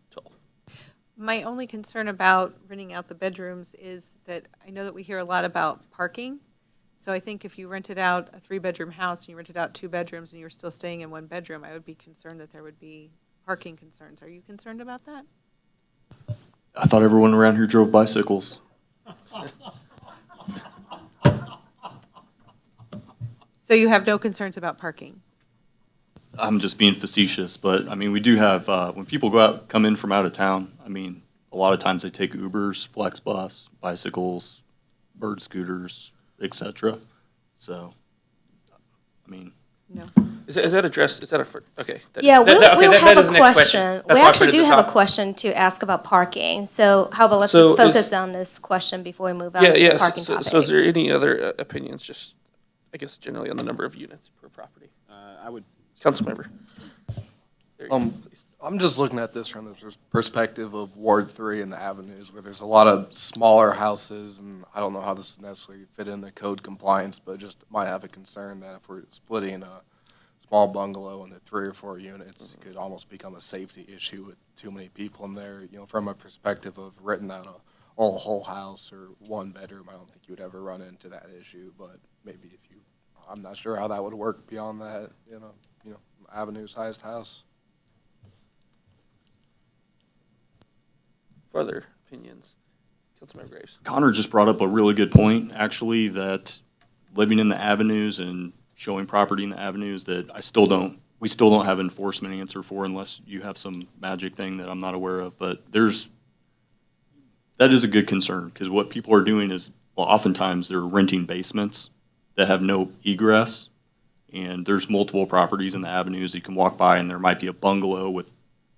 My only concern about renting out the bedrooms is that I know that we hear a lot about parking. So I think if you rented out a 3-bedroom house and you rented out 2 bedrooms and you were still staying in 1 bedroom, I would be concerned that there would be parking concerns. Are you concerned about that? I thought everyone around here drove bicycles. So you have no concerns about parking? I'm just being facetious, but I mean, we do have, when people come in from out of town, I mean, a lot of times they take Ubers, FlexBus, bicycles, bird scooters, etc. So, I mean, No. Is that addressed, is that okay. Yeah, we'll that have is a the next question. That's We why I put actually it do at the have a top. question to ask about parking. So how about let's So just focus is- on this question before we move on Yeah, to yeah, the parking so topic. is there any other opinions, just, I guess, generally on the number of units per property? I would Councilmember. There you go, please. I'm just looking at this from the perspective of Ward 3 and the avenues, where there's a lot of smaller houses, and I don't know how this would necessarily fit into code compliance, but just might have a concern that if we're splitting a small bungalow into 3 or 4 units, it could almost become a safety issue with too many people in there. You know, from a perspective of renting out a whole house or 1 bedroom, I don't think you would ever run into that issue, but maybe if you, I'm not sure how that would work beyond that, you know, avenue-sized house. Further opinions? Councilmember Graves. Connor just brought up a really good point, actually, that living in the avenues and showing property in the avenues that we still don't have enforcement answer for, unless you have some magic thing that I'm not aware of. But that is a good concern, because what people are doing is, well, oftentimes they're renting basements that have no egress, and there's multiple properties in the avenues you can walk by, and there might be a bungalow with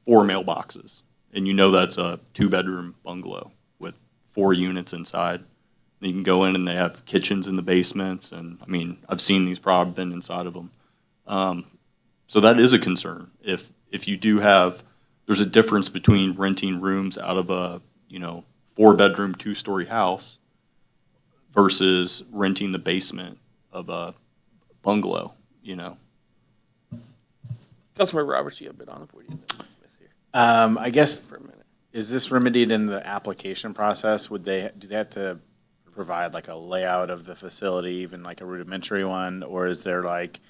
4 mailboxes, and you know that's a 2-bedroom bungalow with 4 units inside. You can go in and they have kitchens in the basements, and I mean, I've seen these probably been inside of them. So that is a concern. If you do have, there's a difference between renting rooms out of a 4-bedroom, 2-story house versus renting the basement of a bungalow. Councilmember Roberts, you have been on the board. I guess, For a minute. is this remedied in the application process? Do they have to provide like a layout of the facility, even like a rudimentary one? Or is there like,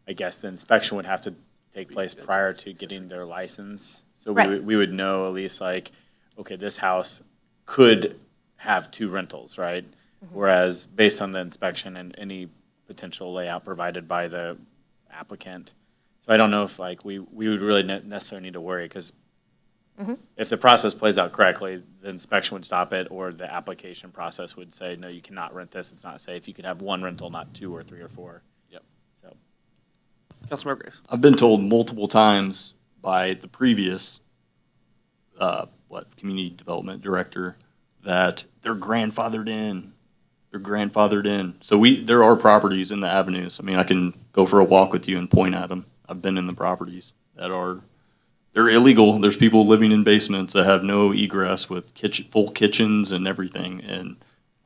I guess the inspection would have to take place prior to getting their license? So Right. we would know at least like, okay, this house could have 2 rentals, right? Whereas based on the inspection and any potential layout provided by the applicant. So I don't know if like we would really necessarily need to worry, because If the process plays out correctly, the inspection would stop it, or the application process would say, no, you cannot rent this, it's not safe. You could have one rental, not two or three or four. Yep. So, Councilmember Graves. I've been told multiple times by the previous, community development director that they're grandfathered in. They're grandfathered in. So there are properties in the avenues. I mean, I can go for a walk with you and point at them. I've been in the properties they're illegal. There's people living in basements that have no egress with full kitchens and everything. And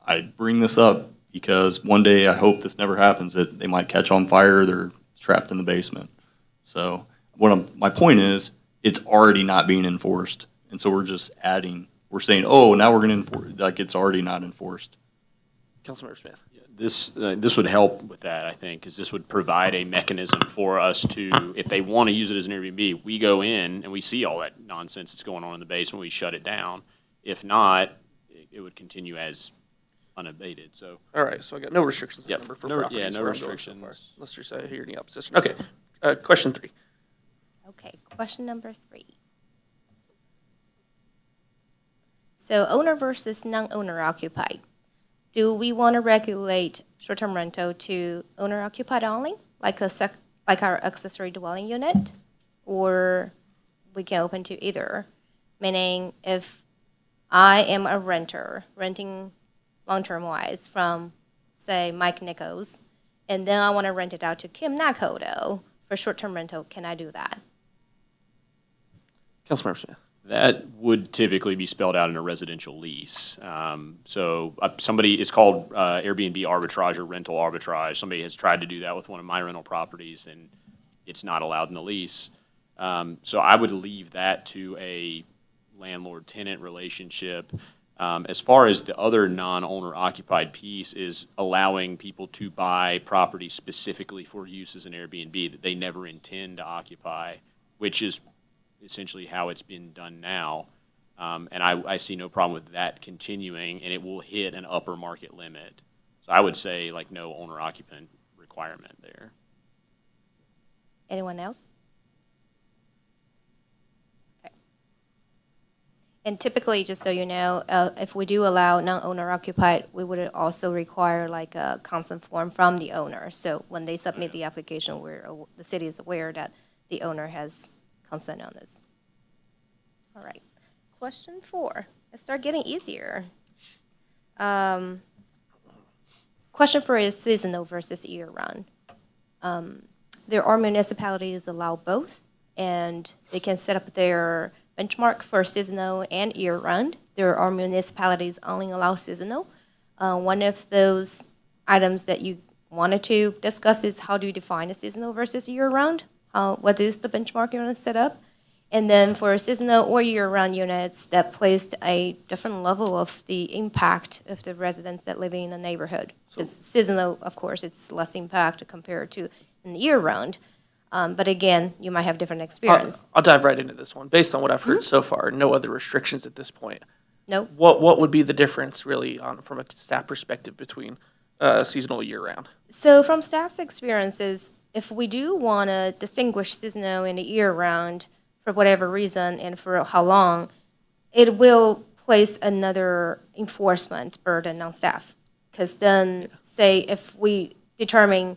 I bring this up because one day I hope this never happens, that they might catch on fire, they're trapped in the basement. So my point is, it's already not being enforced. And so we're just we're saying, oh, now we're going to enforce, like it's already not enforced. Councilmember Smith. This would help with that, I think, because this would provide a mechanism for us to, if they want to use it as an Airbnb, we go in and we see all that nonsense that's going on in the basement, we shut it down. If not, it would continue as unabated, so. All right, so I got no restrictions on Yep. number for No- properties. yeah, no where I'm going so restrictions. far, Unless you're hearing the opposition. Okay, question 3. Okay, question number 3. So owner versus non-owner occupied. Do we want to regulate short-term rental to owner occupied only, like our accessory dwelling unit? Or we can open to either? Meaning if I am a renter, renting long-term wise from, say, Mike Nichols, and then I want to rent it out to Kim Nakoto for short-term rental, can I do that? Councilmember Smith. That would typically be spelled out in a residential lease. It's called Airbnb arbitrage or rental arbitrage. Somebody has tried to do that with one of my rental properties, and it's not allowed in the lease. So I would leave that to a landlord-tenant relationship. As far as the other non-owner occupied piece is allowing people to buy property specifically for use as an Airbnb that they never intend to occupy, which is essentially how it's been done now. And I see no problem with that continuing, and it will hit an upper market limit. So I would say like no owner occupant requirement there. Anyone else? Okay. And typically, just so you know, if we do allow non-owner occupied, we would also require like a consent form from the owner. So when they submit the application, the city is aware that the owner has consent on this. All right. Question 4. Let's start getting easier. Question 4 is seasonal versus year-round. There are municipalities allow both, and they can set up their benchmark for seasonal and year-round. There are municipalities only allow seasonal. One of those items that you wanted to discuss is how do you define a seasonal versus year-round? What is the benchmark you want to set up? And then for seasonal or year-round units that placed a different level of the impact of the residents that live in the neighborhood. Because seasonal, of course, it's less impact compared to in year-round. But again, you might have different experience. I'll dive right into this one. Based on what I've heard so far, no other restrictions at this point. Nope. What would be the difference really from a staff perspective between seasonal and year-round? So from staff's experiences, if we do want to distinguish seasonal and year-round for whatever reason and for how long, it will place another enforcement burden on staff. Because then, say if we determine,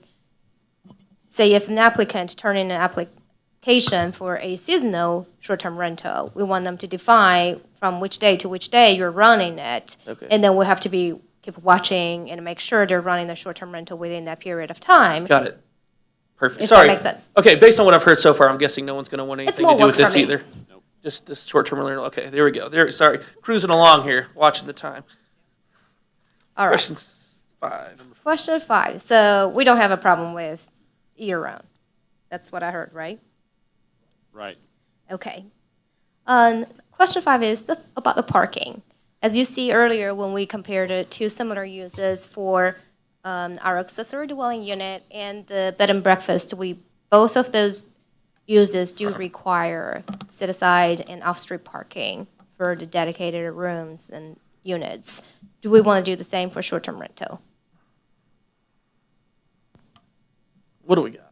say if an applicant turn in an application for a seasonal short-term rental, we want them to define from which day to which day you're running it. Okay. And then we have to keep watching and make sure they're running the short-term rental within that period of time. Got it. Perfect. If that Sorry. makes sense. Okay, based on what I've heard so far, I'm guessing no one's going to want anything more to do with work this for me. either. Just this short-term rental. Okay, there we go. Sorry, cruising along here, watching the time. All right. Question 5. Question 5. So we don't have a problem with year-round. That's what I heard, right? Right. Okay. Question 5 is about the parking. As you see earlier, when we compared it to similar uses for our accessory dwelling unit and the bed and breakfast, both of those uses do require set-aside and off-street parking for the dedicated rooms and units. Do we want to do the same for short-term rental? What do we got?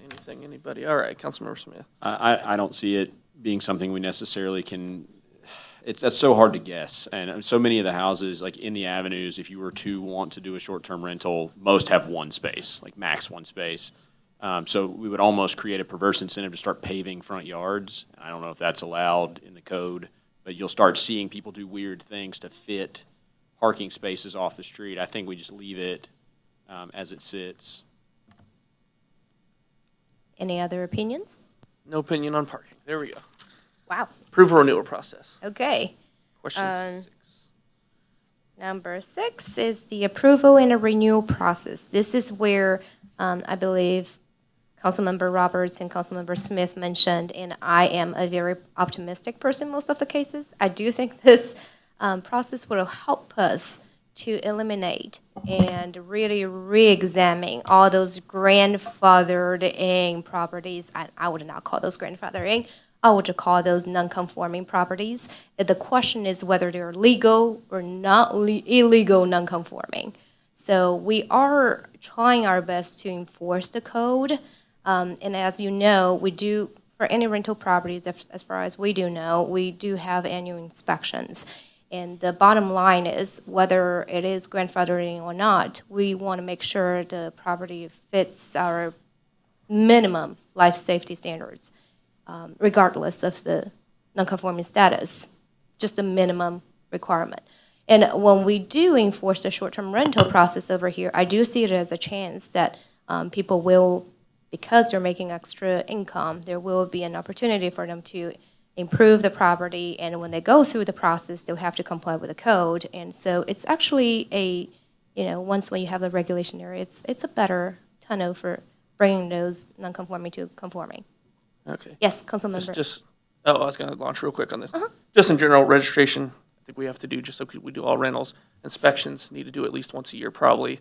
Anything? Anybody? All right, Councilmember Smith. I don't see it being something we necessarily can, that's so hard to guess. And so many of the houses, like in the avenues, if you were to want to do a short-term rental, most have one space, like max one space. So we would almost create a perverse incentive to start paving front yards. I don't know if that's allowed in the code, but you'll start seeing people do weird things to fit parking spaces off the street. I think we just leave it as it sits. Any other opinions? No opinion on parking. There we go. Wow. Approval renewal process. Okay. Question Um, 6. Number 6 is the approval and a renewal process. This is where I believe Councilmember Roberts and Councilmember Smith mentioned, and I am a very optimistic person most of the cases. I do think this process will help us to eliminate and really re-examine all those grandfathered in properties. I would not call those grandfathered in. I would call those non-conforming properties. The question is whether they're legal or not illegal non-conforming. So we are trying our best to enforce the code. And as you know, we do, for any rental properties, as far as we do know, we do have annual inspections. And the bottom line is, whether it is grandfathering or not, we want to make sure the property fits our minimum life safety standards, regardless of the non-conforming status, just a minimum requirement. And when we do enforce the short-term rental process over here, I do see it as a chance that people will, because they're making extra income, there will be an opportunity for them to improve the property, and when they go through the process, they'll have to comply with the code. And so it's actually once when you have the regulation area, it's a better tunnel for bringing those non-conforming to conforming. Okay. Yes, Councilmember. I was going to launch real quick on this. Just in general, registration, I think we have to do, just so we do all rentals. Inspections need to do at least once a year, probably.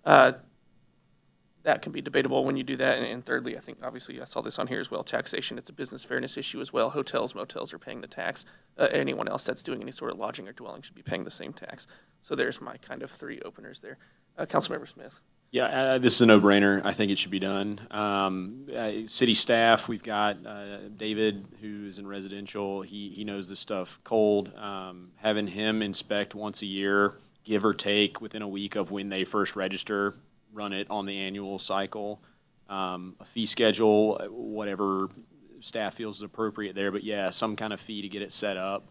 That can be debatable when you do that. And thirdly, I think, obviously, I saw this on here as well, taxation. It's a business fairness issue as well. Hotels, motels are paying the tax. Anyone else that's doing any sort of lodging or dwelling should be paying the same tax. So there's my kind of 3 openers there. Councilmember Smith. Yeah, this is a no-brainer. I think it should be done. City staff, we've got David, who's in residential. He knows this stuff cold. Having him inspect once a year, give or take, within a week of when they first register, run it on the annual cycle. A fee schedule, whatever staff feels is appropriate there. But yeah, some kind of fee to get it set up.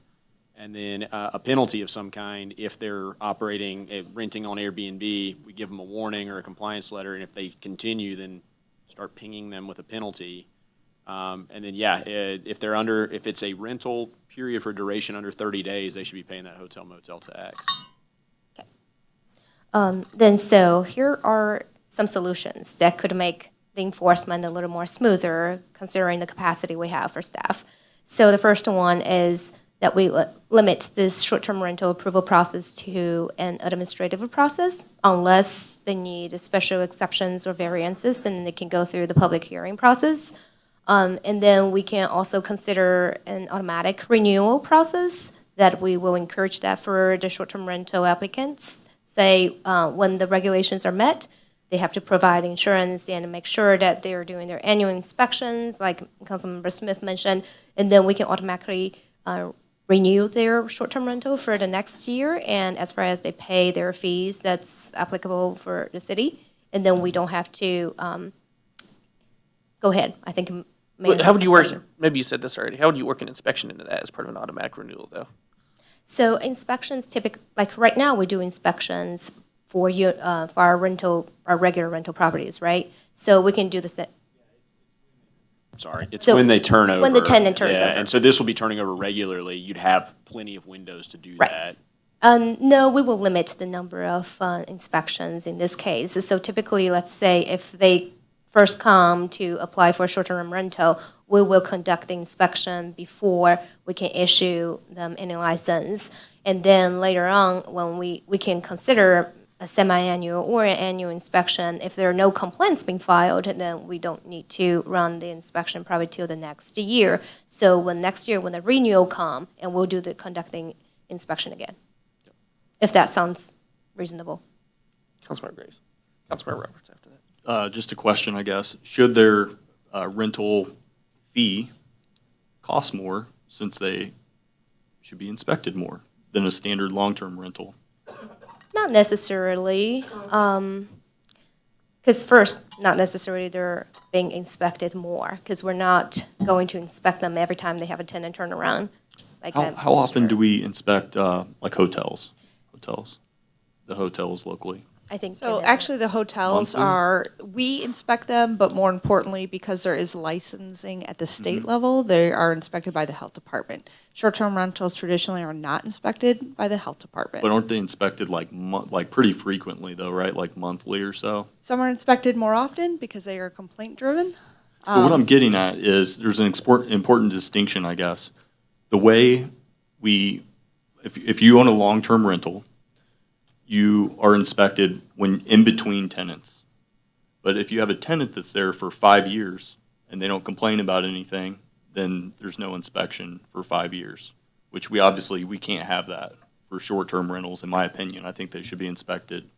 And then a penalty of some kind if they're renting on Airbnb. We give them a warning or a compliance letter, and if they continue, then start pinging them with a penalty. And then, if it's a rental period for duration under 30 days, they should be paying that hotel motel tax. So here are some solutions that could make the enforcement a little more smoother, considering the capacity we have for staff. So the first one is that we limit this short-term rental approval process to an administrative process, unless they need special exceptions or variances, then they can go through the public hearing process. And then we can also consider an automatic renewal process, that we will encourage that for the short-term rental applicants. Say, when the regulations are met, they have to provide insurance and make sure that they're doing their annual inspections, like Councilmember Smith mentioned, and then we can automatically renew their short-term rental for the next year, and as far as they pay their fees, that's applicable for the city, and then we don't have to, go ahead, I think. How would you work, maybe you said this already, how would you work an inspection into that as part of an automatic renewal, though? So inspections like right now, we do inspections for our regular rental properties, right? So we can do the Sorry, it's So when they turn over. when the tenant turns Yeah, over. and so this will be turning over regularly. You'd have plenty of windows to do Right. that. No, we will limit the number of inspections in this case. So typically, let's say if they first come to apply for a short-term rental, we will conduct the inspection before we can issue them any license. And then later on, when we can consider a semi-annual or an annual inspection. If there are no complaints being filed, then we don't need to run the inspection probably till the next year. So when next year, when the renewal come, and we'll do the conducting inspection again. If that sounds reasonable. Councilmember Graves. Councilmember Roberts after that. Just a question, I guess. Should their rental fee cost more since they should be inspected more than a standard long-term rental. Not necessarily, because first, not necessarily they're being inspected more, because we're not going to inspect them every time they have a tenant turnaround. Like How often do we inspect, like hotels? The hotels locally? I think. So Kenneth- actually, the hotels Monthly? we inspect them, but more importantly, because there is licensing at the state level, they are inspected by the health department. Short-term rentals traditionally are not inspected by the health department. But aren't they inspected like pretty frequently though, right? Like monthly or so? Some are inspected more often because they are complaint-driven. But what I'm getting at is there's an important distinction, I guess. The way if you own a long-term rental, you are inspected when in between tenants. But if you have a tenant that's there for 5 years and they don't complain about anything, then there's no inspection for 5 years, which we can't have that for short-term rentals, in my opinion. I think they should be inspected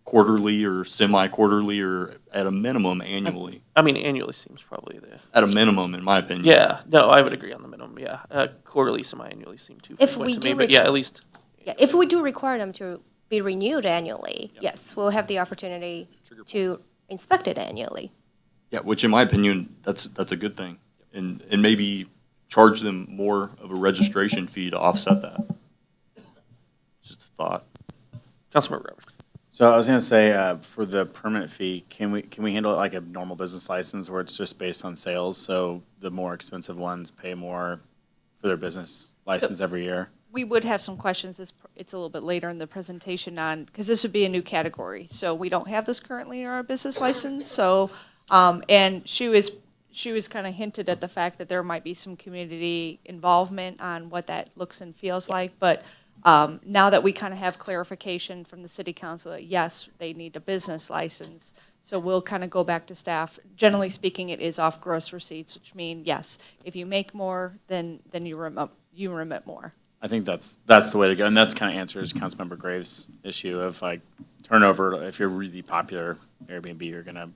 quarterly or semi-quarterly or at a minimum annually. I mean, annually seems probably the, At a minimum, in my opinion. yeah, no, I would agree on the minimum, yeah. Quarterly, semi-annually seem too If frequent we to do me, but yeah, at least, Yeah, if we do require them to be renewed annually, yes, we'll have the opportunity to inspect it annually. Yeah, which in my opinion, that's a good thing. And maybe charge them more of a registration fee to offset that. Just a thought. Councilmember Roberts. So I was gonna say, for the permit fee, can we handle it like a normal business license where it's just based on sales? So the more expensive ones pay more for their business license every year? We would have some questions, it's a little bit later in the presentation on, because this would be a new category. So we don't have this currently in our business license, so, and she was kind of hinted at the fact that there might be some community involvement on what that looks and feels like, but now that we kind of have clarification from the city council that yes, they need a business license, so we'll kind of go back to staff. Generally speaking, it is off gross receipts, which mean, yes, if you make more, then you remit more. I think that's the way to go, and that's kind of answers Councilmember Graves' issue of like turnover. If you're really popular Airbnb, you're gonna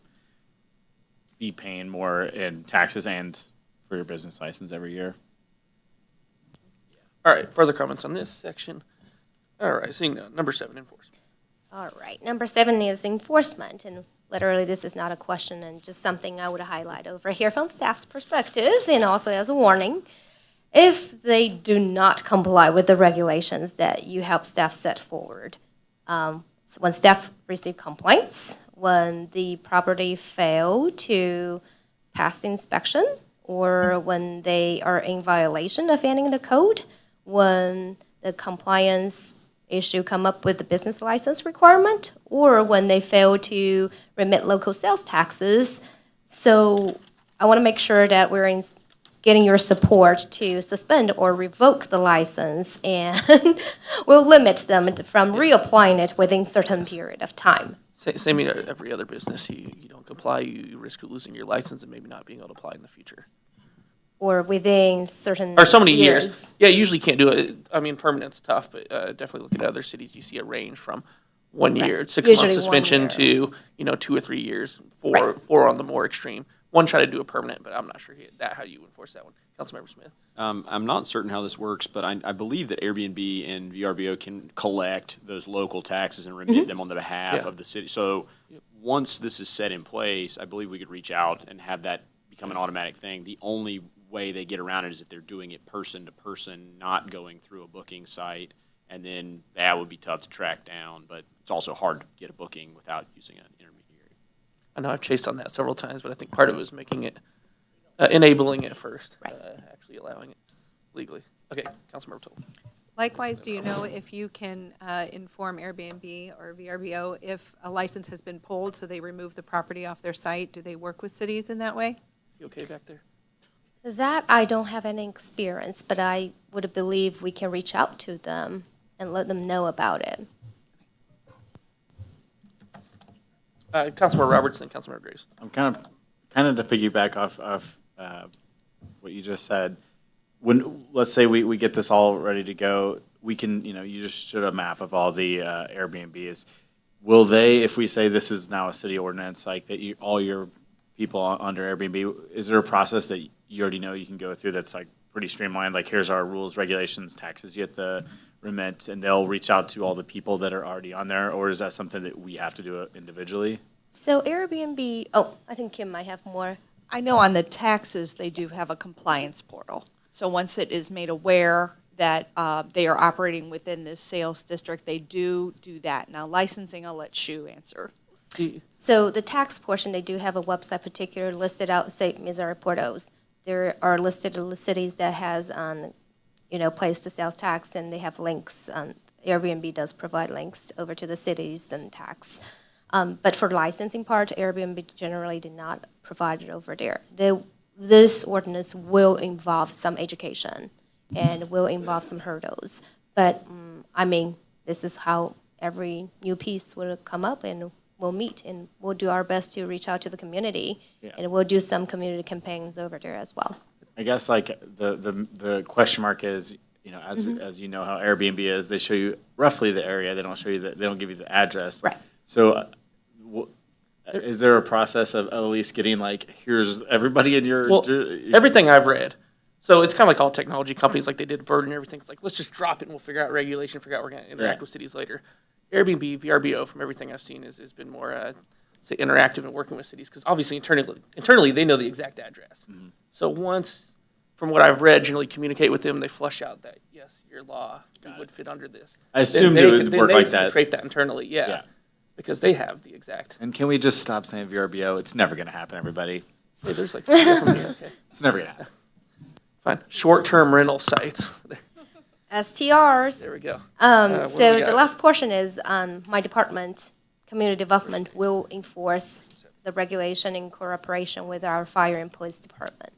be paying more in taxes and for your business license every year. All right, further comments on this section? All right, seeing none. Number 7, enforcement. All right, number 7 is enforcement, and literally this is not a question and just something I would highlight over here from staff's perspective and also as a warning. If they do not comply with the regulations that you help staff set forward, so when staff receive complaints, when the property fail to pass inspection, or when they are in violation of any of the code, when the compliance issue come up with the business license requirement, or when they fail to remit local sales taxes. So I want to make sure that we're getting your support to suspend or revoke the license, and we'll limit them from reapplying it within certain period of time. Same with every other business. You don't comply, you risk losing your license and maybe not being able to apply in the future. Or within certain Or so many years. Yeah, you usually can't do it. I mean, permanent's tough, but definitely look at other cities. You see a range from 1 year, Right. 6 months Usually 1 suspension year. to, 2 or 3 years, Right. four on the more extreme. One tried to do a permanent, but I'm not sure how you enforce that one. Councilmember Smith. I'm not certain how this works, but I believe that Airbnb and VRBO can collect those local taxes and remit them on the behalf Yeah. of the city. So once this is set in place, I believe we could reach out and have that become an automatic thing. The only way they get around it is if they're doing it person to person, not going through a booking site, and then that would be tough to track down, but it's also hard to get a booking without using an intermediary. I know I've chased on that several times, but I think part of it was making it, enabling it first, Right. actually allowing it legally. Okay, Councilmember Toll. Likewise, do you know if you can inform Airbnb or VRBO if a license has been pulled, so they remove the property off their site? Do they work with cities in that way? You okay back there? That I don't have any experience, but I would believe we can reach out to them and let them know about it. Councilmember Roberts and Councilmember Graves. I'm kind of to piggyback off what you just said. When, let's say we get this all ready to go, we can, you just showed a map of all the Airbnbs. Will they, if we say this is now a city ordinance, like that all your people under Airbnb, is there a process that you already know you can go through that's like pretty streamlined? Like, here's our rules, regulations, taxes you have to remit, and they'll reach out to all the people that are already on there? Or is that something that we have to do individually? So Airbnb, oh, I think Kim might have more. I know on the taxes, they do have a compliance portal. So once it is made aware that they are operating within this sales district, they do that. Now licensing, I'll let Shu answer. So the tax portion, they do have a website particular listed out, say Missouri Portos. There are listed the cities that has, place the sales tax, and they have links. Airbnb does provide links over to the cities and tax. But for the licensing part, Airbnb generally did not provide it over there. This ordinance will involve some education and will involve some hurdles. But, this is how every new piece will come up, and we'll meet, and we'll do our best to reach out to the community. Yeah. And we'll do some community campaigns over there as well. I guess like the question mark is, as you know how Airbnb is, they show you roughly the area. They don't show you they don't give you the address. Right. So is there a process of at least getting like, here's everybody in your? Well, everything I've read. So it's kind of like all technology companies, like they did Bird and everything. It's like, let's just drop it and we'll figure out regulation, figure out we're going to interact Yeah. with cities later. Airbnb, VRBO, from everything I've seen, has been more, say, interactive and working with cities, because obviously internally they know the exact address. Mm-hmm. So once, from what I've read, generally communicate with them, they flush out that, yes, your law would fit under this. I assumed it would work like that. Create that internally, Yeah. because they have the exact. And can we just stop saying VRBO? It's never going to happen, everybody. Hey, there's like 4 from here. Okay, It's never going to happen. fine. Short-term rental sites. STRs. There we go. Um, what do so we the got? last portion is my department, community development, will enforce the regulation in cooperation with our fire and police department.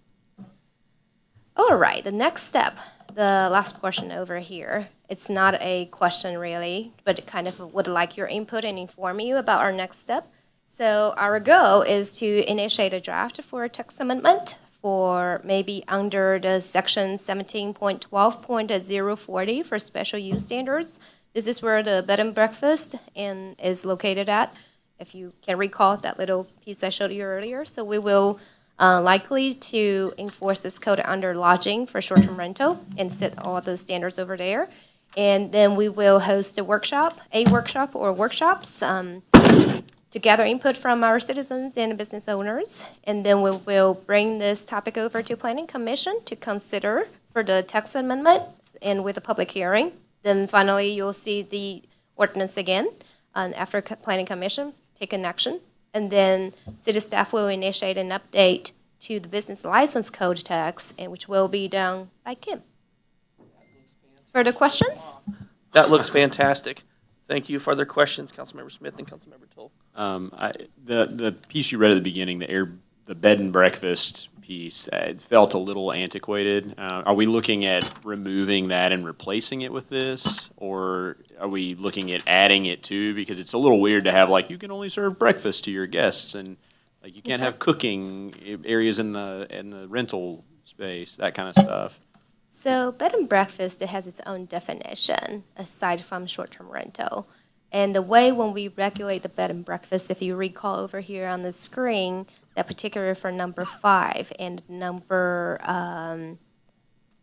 All right, the next step, the last portion over here, it's not a question really, but it kind of would like your input and inform you about our next step. So our goal is to initiate a draft for a text amendment for maybe under the section 17.12.040 for special use standards. This is where the bed and breakfast is located at, if you can recall that little piece I showed you earlier. So we will likely to enforce this code under lodging for short-term rental and set all the standards over there. And then we will host a workshop or workshops to gather input from our citizens and business owners. And then we will bring this topic over to Planning Commission to consider for the text amendment and with a public hearing. Then finally, you'll see the ordinance again after Planning Commission take an action. And then city staff will initiate an update to the business license code text, and which will be done by Kim. Further questions? That looks fantastic. Thank you. Further questions, Councilmember Smith and Councilmember Toll. The piece you read at the beginning, the bed and breakfast piece, it felt a little antiquated. Are we looking at removing that and replacing it with this? Or are we looking at adding it to? Because it's a little weird to have, like, you can only serve breakfast to your guests, and like you can't have cooking areas in the rental space, that kind of stuff. So bed and breakfast, it has its own definition aside from short-term rental. And the way when we regulate the bed and breakfast, if you recall over here on the screen, that particular for number 5 and number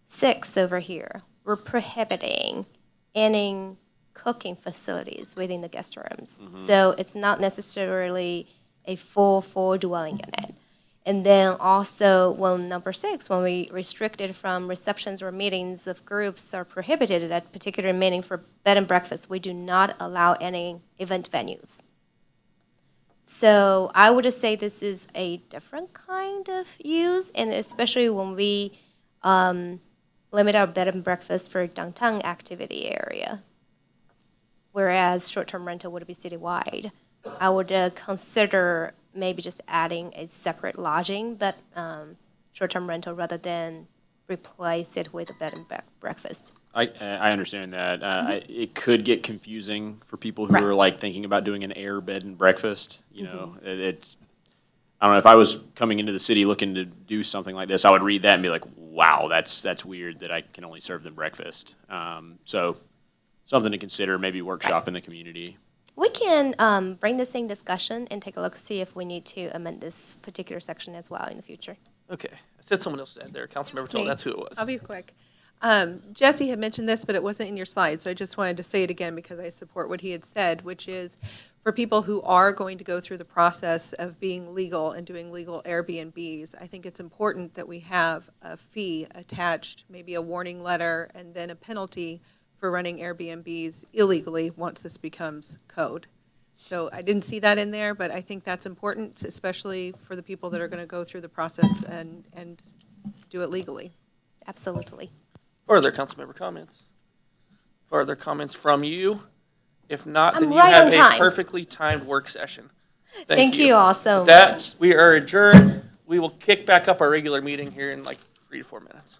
6 over here, we're prohibiting any cooking facilities within the guest rooms. So it's not necessarily a full dwelling unit. And then also, when number 6, when we restricted from receptions or meetings of groups are prohibited at particular meeting for bed and breakfast, we do not allow any event venues. So I would say this is a different kind of use, and especially when we limit our bed and breakfast for downtown activity area, whereas short-term rental would be citywide. I would consider maybe just adding a separate lodging, but short-term rental rather than replace it with a bed and breakfast. I understand that. It could get confusing for people who Right. are like thinking about doing an air bed and breakfast. You know, it's, I don't know, if I was coming into the city looking to do something like this, I would read that and be like, wow, that's weird that I can only serve them breakfast. So something to consider, maybe workshop in the community. We can bring this in discussion and take a look, see if we need to amend this particular section as well in the future. Okay, I said someone else said there. Councilmember Toll, Me. that's who it was. I'll be quick. Jesse had mentioned this, but it wasn't in your slides, so I just wanted to say it again because I support what he had said, which is for people who are going to go through the process of being legal and doing legal Airbnbs, I think it's important that we have a fee attached, maybe a warning letter, and then a penalty for running Airbnbs illegally once this becomes code. So I didn't see that in there, but I think that's important, especially for the people that are going to go through the process and do it legally. Absolutely. Further councilmember comments? Further comments from you? If not, then I'm you right have on a time. perfectly timed work session. Thank you all so With that, much. we are adjourned. We will kick back up our regular meeting here in like 3 to 4 minutes.